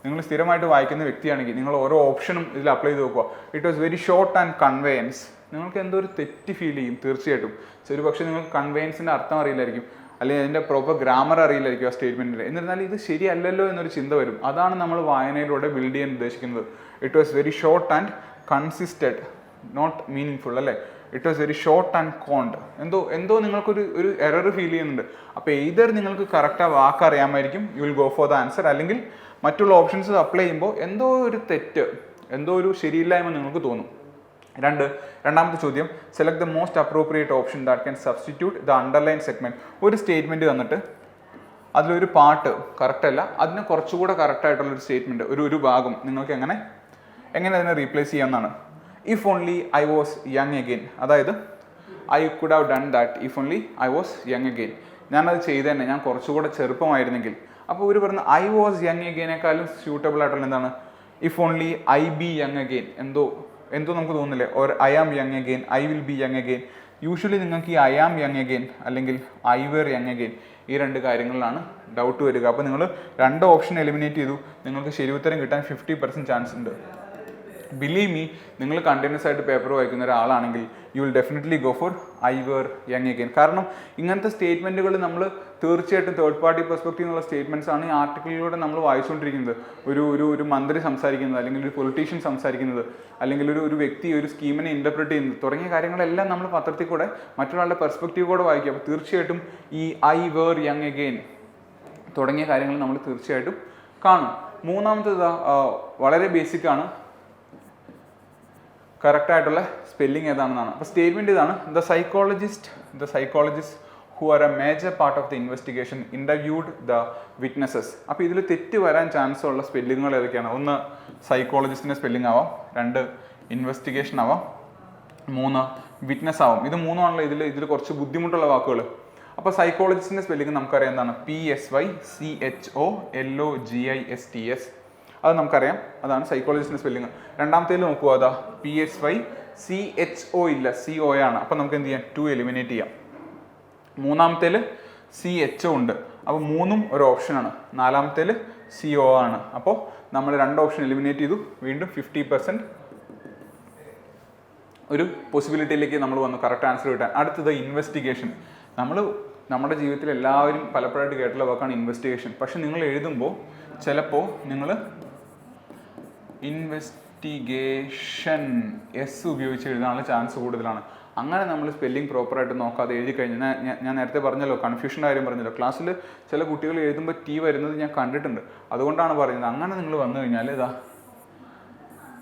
നിങ്ങൾ സ്ഥിരമായിട്ട് വായിക്കുന്ന വ്യക്തിയാണെങ്കിൽ നിങ്ങൾ ഓരോ ഓപ്ഷനും ഇതിൽ അപ്ലൈ ചെയ്ത് നോക്കുക. It was very short and conveyance. നിങ്ങൾക്ക് എന്തോ ഒരു തെറ്റ് ഫീൽ ചെയ്യും തീർച്ചയായിട്ടും. ഒരു പക്ഷേ നിങ്ങൾക്ക് കൺവേയൻസിൻ്റെ അർത്ഥം അറിയില്ലായിരിക്കും, അല്ലെങ്കിൽ അതിൻ്റെ പ്രോപ്പർ ഗ്രാമർ അറിയില്ലായിരിക്കും ആ സ്റ്റേറ്റ്മെൻറ്റിൻ്റെ. എന്നിരുന്നാലും ഇത് ശരിയല്ലല്ലോ എന്നൊരു ചിന്ത വരും. അതാണ് നമ്മൾ വായനയിലൂടെ ബിൽഡ് ചെയ്യാൻ ഉദ്ദേശിക്കുന്നത്. It was very short and consisted, not meaning അല്ലേ. It was very short and കോണ്ട്. എന്തോ നിങ്ങൾക്കൊരു എറർ ഫീൽ ചെയ്യുന്നുണ്ട്. അപ്പോൾ എയ്തർ നിങ്ങൾക്ക് കറക്റ്റ് ആ വാക്ക് അറിയാമായിരിക്കും, you will go for the answer, അല്ലെങ്കിൽ മറ്റുള്ള ഓപ്ഷൻസ് അപ്ലൈ ചെയ്യുമ്പോൾ എന്തോ ഒരു തെറ്റ്, എന്തോ ഒരു ശരിയില്ലായ്മ നിങ്ങൾക്ക് തോന്നും. രണ്ടാമത്തെ ചോദ്യം, select the most appropriate option that can substitute the underline segment. ഒരു സ്റ്റേറ്റ്മെന്റ് തന്നിട്ട് അതിലൊരു പാർട്ട് കറക്റ്റ് അല്ല, അതിന് കുറച്ചുകൂടെ കറക്റ്റായിട്ടുള്ളൊരു സ്റ്റേറ്റ്മെന്റ്, ഒരു ഭാഗം നിങ്ങൾക്ക് എങ്ങനെ അതിനെ റീപ്ലേസ് ചെയ്യാമെന്നാണ്. If only I was young again, അതായത് I could have done that if only I was young again. ഞാനത് ചെയ്ത് തന്നെ, ഞാൻ കുറച്ചുകൂടെ ചെറുപ്പമായിരുന്നെങ്കിൽ. അപ്പോൾ ഒരു പറഞ്ഞ ഐ വാസ് യങ് അഗെയിനേക്കാളും സ്യൂട്ടബിൾ ആയിട്ടുള്ള എന്താണ്, if only I be young again. എന്തോ നമുക്ക് തോന്നുന്നില്ലേ, or I am young again, I will be young again. Usually നിങ്ങൾക്ക് ഈ ഐ ആം യങ് അഗെയിൻ അല്ലെങ്കിൽ ഐ വെർ യങ് അഗെയിൻ ഈ രണ്ട് കാര്യങ്ങളിലാണ് ഡൗട്ട് വരിക. അപ്പോൾ നിങ്ങൾ രണ്ട് ഓപ്ഷൻ എലിമിനേറ്റ് ചെയ്തു, നിങ്ങൾക്ക് ശരി ഉത്തരം കിട്ടാൻ 50% ചാൻസ് ഉണ്ട്. ബിലീവ് മീ, നിങ്ങൾ കണ്ടിന്യൂസ് ആയിട്ട് പേപ്പർ വായിക്കുന്ന ഒരാളാണെങ്കിൽ you will definitely go for I were young again. കാരണം ഇങ്ങനത്തെ സ്റ്റേറ്റ്മെൻറ്റുകൾ നമ്മൾ തീർച്ചയായിട്ടും തേർഡ് പാർട്ടി പെർസ്പെക്റ്റീവ് എന്നുള്ള സ്റ്റേറ്റ്മെൻറ്റ്സ് ആണ് ഈ ആർട്ടിക്കിളിലൂടെ നമ്മൾ വായിച്ചുകൊണ്ടിരിക്കുന്നത്. ഒരു മന്ത്രി സംസാരിക്കുന്നത്, അല്ലെങ്കിൽ ഒരു പൊളിറ്റീഷ്യൻ സംസാരിക്കുന്നത്, അല്ലെങ്കിൽ ഒരു വ്യക്തി ഒരു സ്കീമിനെ ഇൻ്റർപ്രറ്റ് ചെയ്യുന്നത് തുടങ്ങിയ കാര്യങ്ങളെല്ലാം നമ്മൾ പത്രത്തിൽ കൂടെ മറ്റൊരാളുടെ പെർസ്പെക്റ്റീവ് കൂടെ വായിക്കുക. അപ്പോൾ തീർച്ചയായിട്ടും ഈ ഐ വെർ യങ് അഗെയിൻ തുടങ്ങിയ കാര്യങ്ങൾ നമ്മൾ തീർച്ചയായിട്ടും കാണും. മൂന്നാമത്തേത് വളരെ ബേസിക്കാണ്, കറക്റ്റായിട്ടുള്ള സ്പെല്ലിംഗ് ഏതാണെന്നാണ്. അപ്പോൾ സ്റ്റേറ്റ്മെൻറ്റ് ഇതാണ്: the psychologist who are A major part of the investigation interviewed the witnesses. അപ്പോൾ ഇതിൽ തെറ്റ് വരാൻ ചാൻസ് ഉള്ള സ്പെല്ലിങ്ങുകൾ ഏതൊക്കെയാണ്? ഒന്ന്, സൈക്കോളജിസ്റ്റിൻ്റെ സ്പെല്ലിംഗ് ആവാം. രണ്ട്, ഇൻവെസ്റ്റിഗേഷൻ ആവാം. മൂന്ന്, വിറ്റ്നസ് ആവും. ഇത് മൂന്നാണല്ലോ ഇതിൽ കുറച്ച് ബുദ്ധിമുട്ടുള്ള വാക്കുകൾ. അപ്പോൾ സൈക്കോളജിസ്റ്റിൻ്റെ സ്പെല്ലിംഗ് നമുക്കറിയാം എന്താണ്? PSYCHOLOGISTS. അത് നമുക്കറിയാം, അതാണ് സൈക്കോളജിസ്റ്റിൻ്റെ സ്പെല്ലിംഗ്. രണ്ടാമത്തേൽ നോക്കുക, അതാ PSYCHO ഇല്ല, CO ആണ്. അപ്പോൾ നമുക്ക് എന്ത് ചെയ്യാം? 2 എലിമിനേറ്റ് ചെയ്യാം. മൂന്നാമത്തേൽ CHO ഉണ്ട്, അപ്പോൾ മൂന്നും ഒരു ഓപ്ഷനാണ്. നാലാമത്തേൽ CO ആണ്. അപ്പോൾ നമ്മൾ 2 ഓപ്ഷൻ എലിമിനേറ്റ് ചെയ്തു. വീണ്ടും 50% ഒരു പോസിബിലിറ്റിയിലേക്ക് നമ്മൾ വന്നു കറക്റ്റ് ആൻസർ കിട്ടാൻ. അടുത്തത് ഇൻവെസ്റ്റിഗേഷൻ. നമ്മുടെ ജീവിതത്തിൽ എല്ലാവരും പലപ്പോഴായിട്ട് കേട്ടുള്ള വാക്കാണ് ഇൻവെസ്റ്റിഗേഷൻ. പക്ഷെ നിങ്ങൾ എഴുതുമ്പോൾ ചിലപ്പോൾ നിങ്ങൾ ഇൻവെസ്റ്റിഗേഷൻ ഉപയോഗിച്ച് എഴുതാനുള്ള ചാൻസ് കൂടുതലാണ്. അങ്ങനെ നമ്മൾ സ്പെല്ലിംഗ് പ്രോപ്പറായിട്ട് നോക്കാതെ എഴുതി കഴിഞ്ഞാൽ, ഞാൻ നേരത്തെ പറഞ്ഞല്ലോ, കൺഫ്യൂഷൻ്റെ കാര്യം പറഞ്ഞല്ലോ, ക്ലാസ്സിൽ ചില കുട്ടികൾ എഴുതുമ്പോൾ T വരുന്നത് ഞാൻ കണ്ടിട്ടുണ്ട്. അതുകൊണ്ടാണ് പറയുന്നത്. അങ്ങനെ നിങ്ങൾ വന്നു കഴിഞ്ഞാൽ ഇതാ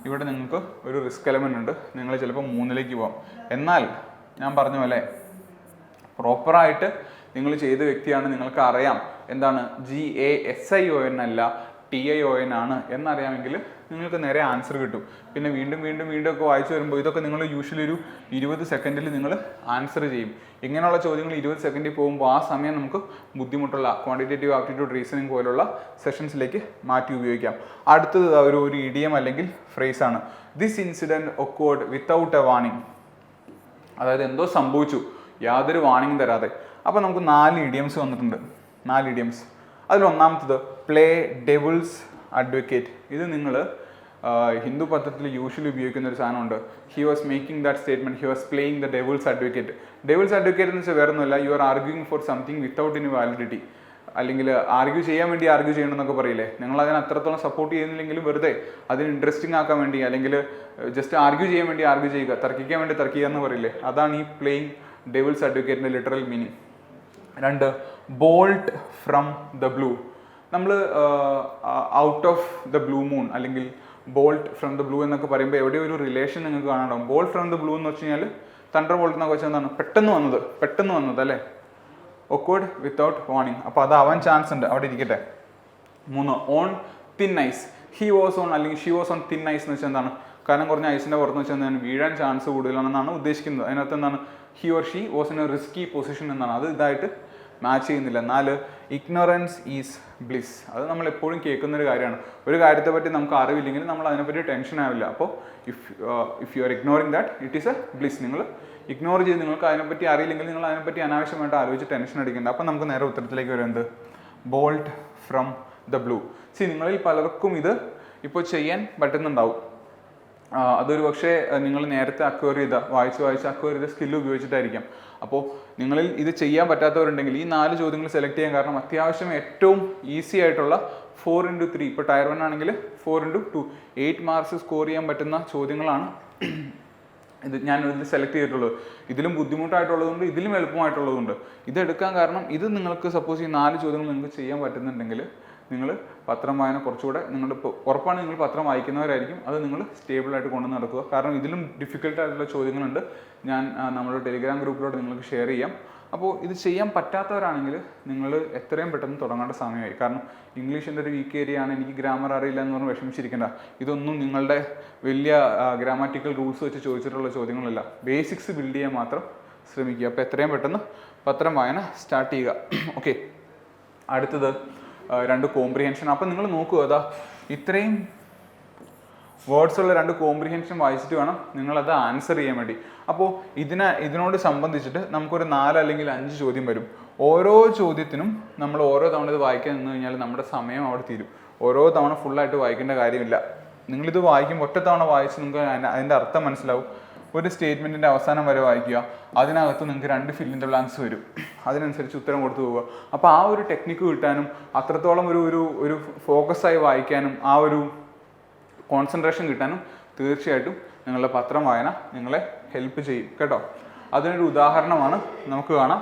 ഇവിടെ നിങ്ങൾക്ക് ഒരു റിസ്ക് എലമെൻ്റ് ഉണ്ട്, നിങ്ങൾ ചിലപ്പോൾ 3ലേക്ക് പോകാം. എന്നാൽ ഞാൻ പറഞ്ഞ പോലെ പ്രോപ്പറായിട്ട് നിങ്ങൾ ചെയ്ത വ്യക്തിയാണ്, നിങ്ങൾക്ക് അറിയാം എന്താണ് GASION അല്ല TION ആണ് എന്നറിയാമെങ്കിൽ നിങ്ങൾക്ക് നേരെ ആൻസർ കിട്ടും. പിന്നെ വീണ്ടും ഒക്കെ വായിച്ചു വരുമ്പോൾ ഇതൊക്കെ നിങ്ങൾ യൂഷ്വലി ഒരു 20 സെക്കൻഡിൽ നിങ്ങൾ ആൻസർ ചെയ്യും. ഇങ്ങനെയുള്ള ചോദ്യങ്ങൾ 20 സെക്കൻഡിൽ പോകുമ്പോൾ ആ സമയം നമുക്ക് ബുദ്ധിമുട്ടുള്ള ക്വാണ്ടിറ്റേറ്റീവ് ആപ്റ്റിറ്റ്യൂഡ് റീസണിങ് പോലുള്ള സെഷൻസിലേക്ക് മാറ്റി ഉപയോഗിക്കാം. അടുത്തത് ഒരു ഇഡിയം അല്ലെങ്കിൽ ഫ്രേസ് ആണ്. This incident occurred without A warning. അതായത് എന്തോ സംഭവിച്ചു യാതൊരു വാർണിംഗ് തരാതെ. അപ്പോൾ നമുക്ക് 4 ഇഡിയംസ് വന്നിട്ടുണ്ട്. 4 ഇഡിയംസ്. അതിലൊന്നാമത്തത് പ്ലേ ഡെവിൾസ് അഡ്വക്കേറ്റ്. ഇത് നിങ്ങൾ ഹിന്ദു പത്രത്തിൽ യൂഷ്വലി ഉപയോഗിക്കുന്ന ഒരു സാധനമുണ്ട്. He was making that statement, he was playing the devil's advocate. Devil's advocate എന്ന് വെച്ചാൽ വേറെ ഒന്നുമില്ല, you are arguing for something without any validity. അല്ലെങ്കിൽ ആർഗ്യൂ ചെയ്യാൻ വേണ്ടി ആർഗ്യൂ ചെയ്യണമെന്നൊക്കെ പറയില്ലേ, നിങ്ങൾ അതിന് അത്രത്തോളം സപ്പോർട്ട് ചെയ്യുന്നില്ലെങ്കിലും വെറുതെ അതിന് ഇൻട്രസ്റ്റിംഗ് ആക്കാൻ വേണ്ടി, അല്ലെങ്കിൽ ജസ്റ്റ് ആർഗ്യൂ ചെയ്യാൻ വേണ്ടി ആർഗ്യൂ ചെയ്യുക, തർക്കിക്കാൻ വേണ്ടി തർക്കിക്കുക എന്ന് പറയില്ലേ, അതാണ് ഈ പ്ലേയിങ് ഡെവിൾസ് അഡ്വക്കേറ്റിൻ്റെ literal meaning. 2, bolt from the blue. നമ്മൾ out of the blue moon അല്ലെങ്കിൽ ബോൾട്ട് ഫ്രം ദ ബ്ലൂ എന്നൊക്കെ പറയുമ്പോൾ എവിടെയോ ഒരു റിലേഷൻ നിങ്ങൾക്ക് കാണാനുണ്ടാവും. ബോൾട്ട് ഫ്രം ദ ബ്ലൂ എന്ന് വെച്ച് കഴിഞ്ഞാൽ തണ്ടർ ബോൾട്ട് എന്നൊക്കെ വെച്ചാൽ എന്താണ്? പെട്ടെന്ന് വന്നത് അല്ലേ? Occurred without warning. അപ്പോൾ അതാവാൻ ചാൻസ് ഉണ്ട്, അവിടെ ഇരിക്കട്ടെ. 3, on thin ice. He was on അല്ലെങ്കിൽ she was on thin ice എന്ന് വെച്ചാൽ എന്താണ്? കനം കുറഞ്ഞ ഐസിൻ്റെ പുറത്ത് വെച്ചാൽ എന്താണ്? വീഴാൻ ചാൻസ് കൂടുതലാണെന്നാണ് ഉദ്ദേശിക്കുന്നത്. അതിനകത്ത് എന്താണ്? He or she was in A risky position എന്നാണ്. അത് ഇതായിട്ട് മാച്ച് ചെയ്യുന്നില്ല. 4, ഇഗ്നോറൻസ് ഈസ് ബ്ലിസ്. അത് നമ്മൾ എപ്പോഴും കേൾക്കുന്നൊരു കാര്യമാണ്. ഒരു കാര്യത്തെ പറ്റി നമുക്ക് അറിവില്ലെങ്കിൽ നമ്മൾ അതിനെപ്പറ്റി ടെൻഷൻ ആവില്ല. അപ്പോൾ if you are ignoring that it is A bliss. നിങ്ങൾ ഇഗ്നോർ ചെയ്ത് നിങ്ങൾക്ക് അതിനെപ്പറ്റി അറിയില്ലെങ്കിൽ നിങ്ങൾ അതിനെപ്പറ്റി അനാവശ്യമായിട്ട് ആലോചിച്ച് ടെൻഷൻ അടിക്കേണ്ട. അപ്പം നമുക്ക് നേരെ ഉത്തരത്തിലേക്ക് വരുന്നത് ബോൾട്ട് ഫ്രം ദ ബ്ലൂ. നിങ്ങളിൽ പലർക്കും ഇത് ഇപ്പോൾ ചെയ്യാൻ പറ്റുന്നുണ്ടാവും. അതൊരു പക്ഷേ നിങ്ങൾ നേരത്തെ വായിച്ച് അക്വയർ ചെയ്ത സ്കില്ല് ഉപയോഗിച്ചിട്ടായിരിക്കാം. അപ്പോൾ നിങ്ങളിൽ ഇത് ചെയ്യാൻ പറ്റാത്തവരുണ്ടെങ്കിൽ ഈ 4 ചോദ്യങ്ങൾ സെലക്ട് ചെയ്യാൻ കാരണം അത്യാവശ്യം ഏറ്റവും ഈസി ആയിട്ടുള്ള 4x3, ഇപ്പോൾ ടയർ 1 ആണെങ്കിൽ 4x2 8 മാർക്സ് സ്കോർ ചെയ്യാൻ പറ്റുന്ന ചോദ്യങ്ങളാണ് ഇത് ഞാൻ ഇതിൽ സെലക്ട് ചെയ്തിട്ടുള്ളത്. ഇതിലും ബുദ്ധിമുട്ടായിട്ടുള്ളതുകൊണ്ട് ഇതിലും എളുപ്പമായിട്ടുള്ളതുണ്ട്. ഇതെടുക്കാൻ കാരണം ഇത് നിങ്ങൾക്ക് സപ്പോസ് ഈ 4 ചോദ്യങ്ങൾ നിങ്ങൾക്ക് ചെയ്യാൻ പറ്റുന്നുണ്ടെങ്കിൽ നിങ്ങൾ പത്രം വായന കുറച്ചുകൂടെ ഇപ്പോൾ ഉറപ്പാണ് നിങ്ങൾ പത്രം വായിക്കുന്നവരായിരിക്കും. അത് നിങ്ങൾ സ്റ്റേബിളായിട്ട് കൊണ്ടു നടക്കുക. കാരണം ഇതിലും ഡിഫിക്കൽട്ടായിട്ടുള്ള ചോദ്യങ്ങളുണ്ട്. ഞാൻ നമ്മുടെ ടെലിഗ്രാം ഗ്രൂപ്പിലോട്ട് നിങ്ങൾക്ക് ഷെയർ ചെയ്യാം. അപ്പോൾ ഇത് ചെയ്യാൻ പറ്റാത്തവരാണെങ്കിൽ നിങ്ങൾ എത്രയും പെട്ടെന്ന് തുടങ്ങേണ്ട സമയമായി. കാരണം ഇംഗ്ലീഷിൻ്റെ ഒരു വീക്ക് ഏരിയ ആണ്, എനിക്ക് ഗ്രാമർ അറിയില്ല എന്ന് പറഞ്ഞ് വിഷമിച്ചിരിക്കേണ്ട. ഇതൊന്നും നിങ്ങളുടെ വലിയ ഗ്രാമാറ്റിക്കൽ റൂൾസ് വെച്ച് ചോദിച്ചിട്ടുള്ള ചോദ്യങ്ങളല്ല. ബേസിക്സ് ബിൽഡ് ചെയ്യാൻ മാത്രം ശ്രമിക്കുക. അപ്പോൾ എത്രയും പെട്ടെന്ന് പത്രം വായന സ്റ്റാർട്ട് ചെയ്യുക. ഓക്കെ, അടുത്തത് 2 കോംപ്രിഹെൻഷൻ. അപ്പം നിങ്ങൾ നോക്കുക, അതാ ഇത്രയും വേർഡ്സ് ഉള്ള 2 കോംപ്രിഹെൻഷൻ വായിച്ചിട്ട് വേണം നിങ്ങളത് ആൻസർ ചെയ്യാൻ വേണ്ടി. അപ്പോൾ ഇതിനോട് സംബന്ധിച്ചിട്ട് നമുക്കൊരു 4 അല്ലെങ്കിൽ 5 ചോദ്യം വരും. ഓരോ ചോദ്യത്തിനും നമ്മൾ ഓരോ തവണ ഇത് വായിക്കാൻ നിന്ന് കഴിഞ്ഞാൽ നമ്മുടെ സമയം അവിടെ തീരും. ഓരോ തവണ ഫുള്ളായിട്ട് വായിക്കേണ്ട കാര്യമില്ല. നിങ്ങളിത് വായിക്കുമ്പോൾ ഒറ്റ തവണ വായിച്ച് നിങ്ങൾക്ക് അതിൻ്റെ അർത്ഥം മനസ്സിലാവും. ഒരു സ്റ്റേറ്റ്മെൻറ്റിൻ്റെ അവസാനം വരെ വായിക്കുക, അതിനകത്ത് നിങ്ങൾക്ക് 2 ഫിൽ ഇൻ ദ ബ്ലാങ്ക്സ് വരും, അതിനനുസരിച്ച് ഉത്തരം കൊടുത്തു പോവുക. അപ്പോൾ ആ ഒരു ടെക്നിക്ക് കിട്ടാനും അത്രത്തോളം ഒരു ഫോക്കസായി വായിക്കാനും ആ ഒരു കോൺസെൻട്രേഷൻ കിട്ടാനും തീർച്ചയായിട്ടും നിങ്ങളുടെ പത്രം വായന നിങ്ങളെ ഹെൽപ്പ് ചെയ്യും കേട്ടോ. അതിനൊരു ഉദാഹരണമാണ് നമുക്ക് കാണാം.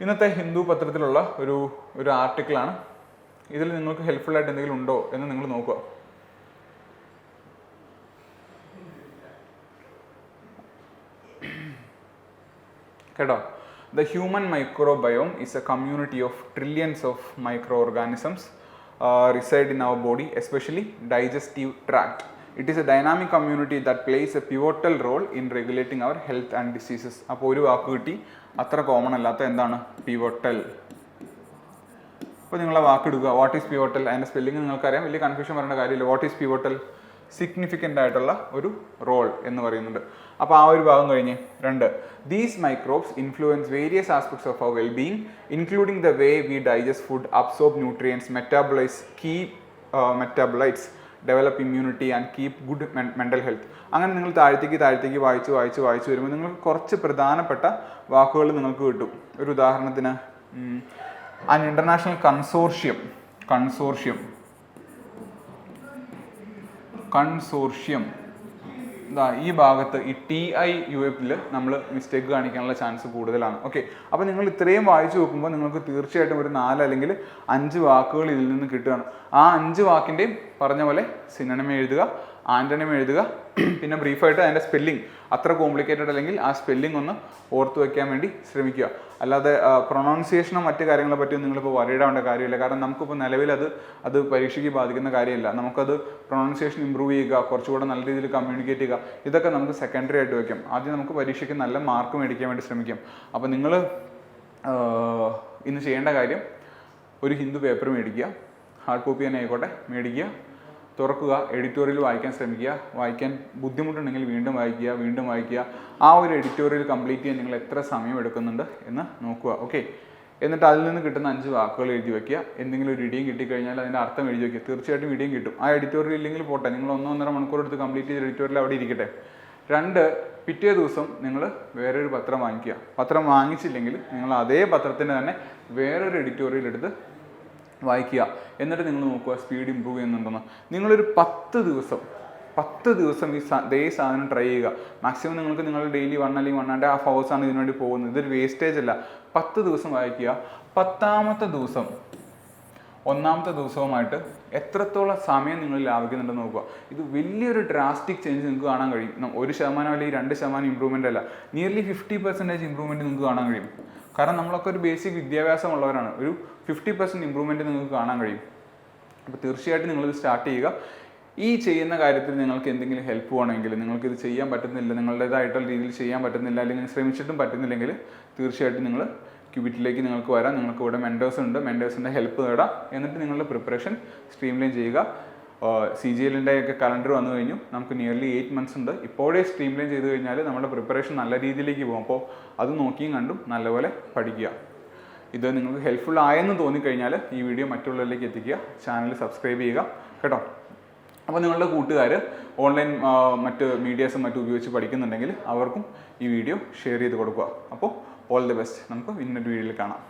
ഇന്നത്തെ ഹിന്ദു പത്രത്തിലുള്ള ഒരു ആർട്ടിക്കിളാണ്. ഇതിൽ നിങ്ങൾക്ക് ഹെൽപ്ഫുൾ ആയിട്ട് എന്തെങ്കിലും ഉണ്ടോ എന്ന് നിങ്ങൾ നോക്കുക. കേട്ടോ, the human microbiome is a community of trillions of microorganisms reside in our body, especially digestive tract. It is a dynamic community that plays a pivotal role in regulating our health and diseases. അപ്പോൾ ഒരു വാക്ക് കിട്ടി, അത്ര common അല്ലാത്ത എന്താണ് pivotal. അപ്പോൾ നിങ്ങൾ ആ വാക്ക് എടുക്കുക, വാട്ട് ഈസ് പിവോട്ടൽ. അതിൻ്റെ സ്പെല്ലിംഗ് നിങ്ങൾക്കറിയാം, വലിയ കൺഫ്യൂഷൻ വരേണ്ട കാര്യമില്ല. What is pivotal? സിഗ്നിഫിക്കൻ്റ് ആയിട്ടുള്ള ഒരു റോൾ എന്ന് പറയുന്നുണ്ട്. അപ്പോൾ ആ ഒരു ഭാഗം കഴിഞ്ഞ് 2, these microbes influence various aspects of our wellbeing including the way we digest food, absorb nutrients, metabolise key metabolites, develop immunity and keep good mental health. അങ്ങനെ നിങ്ങൾ താഴത്തേക്ക് വായിച്ച് വരുമ്പോൾ നിങ്ങൾക്ക് കുറച്ച് പ്രധാനപ്പെട്ട വാക്കുകൾ നിങ്ങൾക്ക് കിട്ടും. ഒരു ഉദാഹരണത്തിന് ആൻ ഇൻ്റർനാഷണൽ കൺസോർഷ്യം ഈ ഭാഗത്ത് ഈ TIUFൽ നമ്മൾ മിസ്റ്റേക്ക് കാണിക്കാനുള്ള ചാൻസ് കൂടുതലാണ്. ഓക്കെ, അപ്പോൾ നിങ്ങൾ ഇത്രയും വായിച്ചു നോക്കുമ്പോൾ നിങ്ങൾക്ക് തീർച്ചയായിട്ടും ഒരു 4 അല്ലെങ്കിൽ 5 വാക്കുകൾ ഇതിൽ നിന്ന് കിട്ടുകയാണ്. ആ 5 വാക്കിൻ്റെയും പറഞ്ഞ പോലെ സിനോണിം എഴുതുക, ആൻ്റണിം എഴുതുക, പിന്നെ ബ്രീഫായിട്ട് അതിൻ്റെ സ്പെല്ലിംഗ് അത്ര കോംപ്ലിക്കേറ്റഡ് അല്ലെങ്കിൽ ആ സ്പെല്ലിംഗ് ഒന്ന് ഓർത്ത് വയ്ക്കാൻ വേണ്ടി ശ്രമിക്കുക. അല്ലാതെ പ്രൊണൗൺസിയേഷനോ മറ്റു കാര്യങ്ങളെ പറ്റിയും നിങ്ങളിപ്പോൾ വറിയിടാവേണ്ട കാര്യമില്ല. കാരണം നമുക്കിപ്പോൾ നിലവിൽ അത് പരീക്ഷയ്ക്ക് ബാധിക്കുന്ന കാര്യമില്ല. നമുക്കത് പ്രൊണൗൺസിയേഷൻ ഇമ്പ്രൂവ് ചെയ്യുക, കുറച്ചുകൂടെ നല്ല രീതിയിൽ കമ്മ്യൂണിക്കേറ്റ് ചെയ്യുക, ഇതൊക്കെ നമുക്ക് സെക്കൻഡറി ആയിട്ട് വയ്ക്കാം. ആദ്യം നമുക്ക് പരീക്ഷയ്ക്ക് നല്ല മാർക്ക് മേടിക്കാൻ വേണ്ടി ശ്രമിക്കാം. അപ്പോൾ നിങ്ങൾ ഇന്ന് ചെയ്യേണ്ട കാര്യം, ഒരു ഹിന്ദു പേപ്പർ മേടിക്കുക, ഹാർഡ് കോപ്പി തന്നെ ആയിക്കോട്ടെ, മേടിക്കുക, തുറക്കുക, എഡിറ്റോറിയൽ വായിക്കാൻ ശ്രമിക്കുക. വായിക്കാൻ ബുദ്ധിമുട്ടുണ്ടെങ്കിൽ വീണ്ടും വായിക്കുക. ആ ഒരു എഡിറ്റോറിയൽ കംപ്ലീറ്റ് ചെയ്യാൻ നിങ്ങൾ എത്ര സമയം എടുക്കുന്നുണ്ട് എന്ന് നോക്കുക. ഓക്കെ, എന്നിട്ട് അതിൽ നിന്ന് കിട്ടുന്ന 5 വാക്കുകൾ എഴുതി വയ്ക്കുക. എന്തെങ്കിലും ഒരു ഇടിയും കിട്ടിക്കഴിഞ്ഞാൽ അതിൻ്റെ അർത്ഥം എഴുതി വയ്ക്കുക. തീർച്ചയായിട്ടും ഇടിയും കിട്ടും. ആ എഡിറ്റോറിയൽ ഇല്ലെങ്കിൽ പോട്ടെ, നിങ്ങൾ 1-1.5 മണിക്കൂർ എടുത്ത് കംപ്ലീറ്റ് ചെയ്ത എഡിറ്റോറിയൽ അവിടെ ഇരിക്കട്ടെ. 2, പിറ്റേ ദിവസം നിങ്ങൾ വേറൊരു പത്രം വാങ്ങിക്കുക. പത്രം വാങ്ങിച്ചില്ലെങ്കിൽ നിങ്ങൾ അതേ പത്രത്തിന് തന്നെ വേറൊരു എഡിറ്റോറിയൽ എടുത്ത് വായിക്കുക. എന്നിട്ട് നിങ്ങൾ നോക്കുക സ്പീഡ് ഇമ്പ്രൂവ് ചെയ്യുന്നുണ്ടെന്ന്. നിങ്ങളൊരു 10 ദിവസം ഈ സാധനം ട്രൈ ചെയ്യുക. മാക്സിമം നിങ്ങൾക്ക് നിങ്ങളുടെ ഡെയിലി 1 അല്ലെങ്കിൽ 1.5 hours ആണ് ഇതിനുവേണ്ടി പോകുന്നത്. ഇതൊരു വേസ്റ്റേജ് അല്ല. 10 ദിവസം വായിക്കുക. 10ാമത്തെ ദിവസം 1ാമത്തെ ദിവസവുമായിട്ട് എത്രത്തോളം സമയം നിങ്ങൾ ലാഭിക്കുന്നുണ്ടെന്ന് നോക്കുക. ഇത് വലിയൊരു ഡ്രാസ്റ്റിക് ചേഞ്ച് നിങ്ങൾക്ക് കാണാൻ കഴിയും. 1% അല്ലെങ്കിൽ 2% ഇമ്പ്രൂവ്മെൻ്റ് അല്ല, നിയർലി 50% ഇമ്പ്രൂവ്മെൻറ്റ് നിങ്ങൾക്ക് കാണാൻ കഴിയും. കാരണം നമ്മളൊക്കെ ഒരു ബേസിക് വിദ്യാഭ്യാസമുള്ളവരാണ്. ഒരു 50% ഇമ്പ്രൂവ്മെൻറ്റ് നിങ്ങൾക്ക് കാണാൻ കഴിയും. അപ്പോൾ തീർച്ചയായിട്ടും നിങ്ങളിത് സ്റ്റാർട്ട് ചെയ്യുക. ഈ ചെയ്യുന്ന കാര്യത്തിൽ നിങ്ങൾക്ക് എന്തെങ്കിലും ഹെൽപ്പ് വേണമെങ്കിൽ, നിങ്ങൾക്കിത് ചെയ്യാൻ പറ്റുന്നില്ല, നിങ്ങളുടേതായിട്ടുള്ള രീതിയിൽ ചെയ്യാൻ പറ്റുന്നില്ല, അല്ലെങ്കിൽ ശ്രമിച്ചിട്ടും പറ്റുന്നില്ലെങ്കിൽ തീർച്ചയായിട്ടും നിങ്ങൾ ക്യൂബിറ്റിലേക്ക് നിങ്ങൾക്ക് വരാം. നിങ്ങൾക്ക് ഇവിടെ മെൻറ്റേഴ്സ് ഉണ്ട്, മെൻറ്റേഴ്സിൻ്റെ ഹെൽപ്പ് നേടാം. എന്നിട്ട് നിങ്ങളുടെ പ്രിപ്പറേഷൻ സ്ട്രീംലൈൻ ചെയ്യുക. CGLൻ്റെ ഒക്കെ കലണ്ടർ വന്നു കഴിഞ്ഞു. നമുക്ക് നിയർലി 8 months ഉണ്ട്. ഇപ്പോഴേ സ്ട്രീംലൈൻ ചെയ്ത് കഴിഞ്ഞാൽ നമ്മുടെ പ്രിപ്പറേഷൻ നല്ല രീതിയിലേക്ക് പോകും. അപ്പോൾ അത് നോക്കിയും കണ്ടും നല്ലപോലെ പഠിക്കുക. ഇത് നിങ്ങൾക്ക് ഹെൽപ്ഫുൾ ആയെന്ന് തോന്നിക്കഴിഞ്ഞാൽ ഈ വീഡിയോ മറ്റുള്ളവരിലേക്ക് എത്തിക്കുക. ചാനൽ സബ്സ്ക്രൈബ് ചെയ്യുക കേട്ടോ. അപ്പോൾ നിങ്ങളുടെ കൂട്ടുകാർ ഓൺലൈൻ മറ്റ് മീഡിയാസും മറ്റും ഉപയോഗിച്ച് പഠിക്കുന്നുണ്ടെങ്കിൽ അവർക്കും ഈ വീഡിയോ ഷെയർ ചെയ്ത് കൊടുക്കുക. അപ്പോൾ ഓൾ ദി ബെസ്റ്റ്. നമുക്ക് ഇന്നൊരു വീഡിയോയിൽ കാണാം.